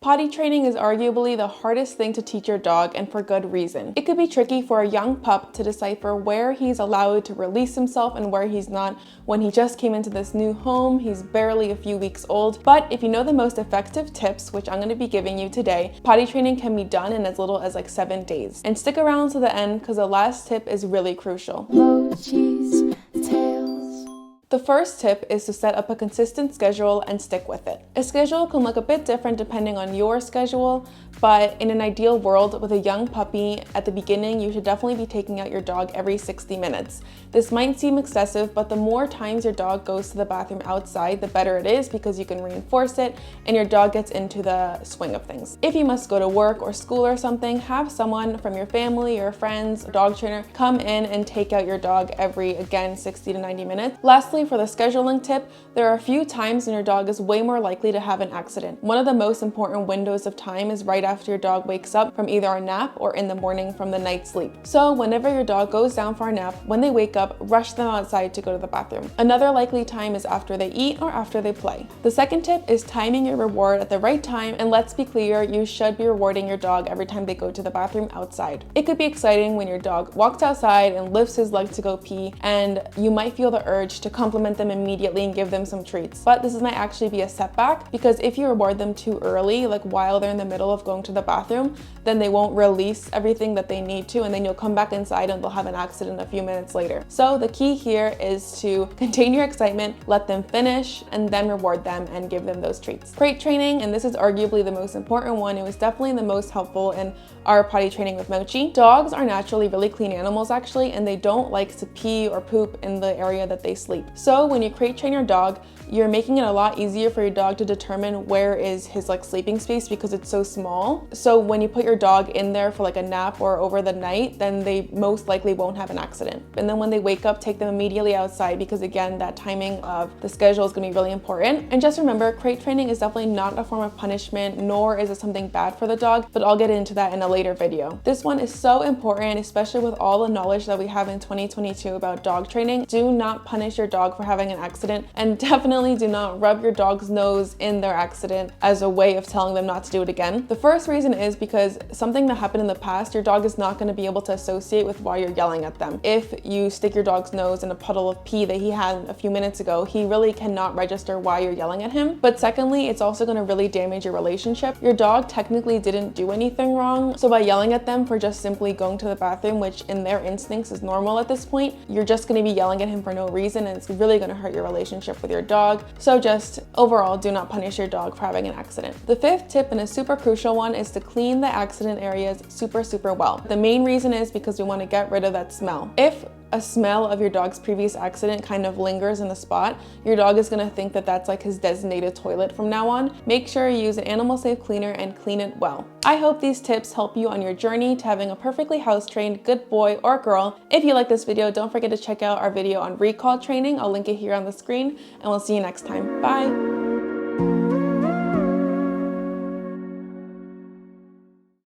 Potty training is arguably the hardest thing to teach your dog, and for good reason. It could be tricky for a young pup to decipher where he's allowed to release himself and where he's not when he just came into this new home, he's barely a few weeks old. But if you know the most effective tips, which I'm going to be giving you today, potty training can be done in as little as like 7 days. And stick around to the end because the last tip is really crucial. Emojis, tails. The first tip is to set up a consistent schedule and stick with it. A schedule can look a bit different depending on your schedule, but in an ideal world with a young puppy, at the beginning, you should definitely be taking out your dog every 60 minutes. This might seem excessive, but the more times your dog goes to the bathroom outside, the better it is because you can reinforce it and your dog gets into the swing of things. If you must go to work or school or something, have someone from your family or friends or dog trainer come in and take out your dog every, again, 60 to 90 minutes. Lastly, for the scheduling tip, there are a few times when your dog is way more likely to have an accident. One of the most important windows of time is right after your dog wakes up from either a nap or in the morning from the night's sleep. So whenever your dog goes down for a nap, when they wake up, rush them outside to go to the bathroom. Another likely time is after they eat or after they play. The second tip is timing your reward at the right time, and let's be clear, you should be rewarding your dog every time they go to the bathroom outside. It could be exciting when your dog walks outside and lifts his leg to go pee, and you might feel the urge to compliment them immediately and give them some treats. But this might actually be a setback because if you reward them too early, like while they're in the middle of going to the bathroom, then they won't release everything that they need to, and then you'll come back inside and they'll have an accident a few minutes later. So the key here is to contain your excitement, let them finish, and then reward them and give them those treats. Crate training, and this is arguably the most important one. It was definitely the most helpful in our potty training with Mochi. Dogs are naturally really clean animals actually, and they don't like to pee or poop in the area that they sleep. So when you crate train your dog, you're making it a lot easier for your dog to determine where is his like sleeping space because it's so small. So when you put your dog in there for like a nap or over the night, then they most likely won't have an accident. And then when they wake up, take them immediately outside because again, that timing of the schedule is gonna be really important. And just remember, crate training is definitely not a form of punishment, nor is it something bad for the dog, but I'll get into that in a later video. This one is so important, especially with all the knowledge that we have in 2022 about dog training. Do not punish your dog for having an accident, and definitely do not rub your dog's nose in their accident as a way of telling them not to do it again. The first reason is because something that happened in the past, your dog is not going to be able to associate with why you're yelling at them. If you stick your dog's nose in a puddle of pee that he had a few minutes ago, he really cannot register why you're yelling at him. But secondly, it's also going to really damage your relationship. Your dog technically didn't do anything wrong, so by yelling at them for just simply going to the bathroom, which in their instincts is normal at this point, you're just going to be yelling at him for no reason, and it's really going to hurt your relationship with your dog. So just overall, do not punish your dog for having an accident. The fifth tip, and a super crucial one, is to clean the accident areas super well. The main reason is because we want to get rid of that smell. If a smell of your dog's previous accident kind of lingers in the spot, your dog is going to think that that's like his designated toilet from now on. Make sure you use an animal safe cleaner and clean it well. I hope these tips help you on your journey to having a perfectly house-trained good boy or girl. If you like this video, don't forget to check out our video on recall training. I'll link it here on the screen, and we'll see you next time. Bye!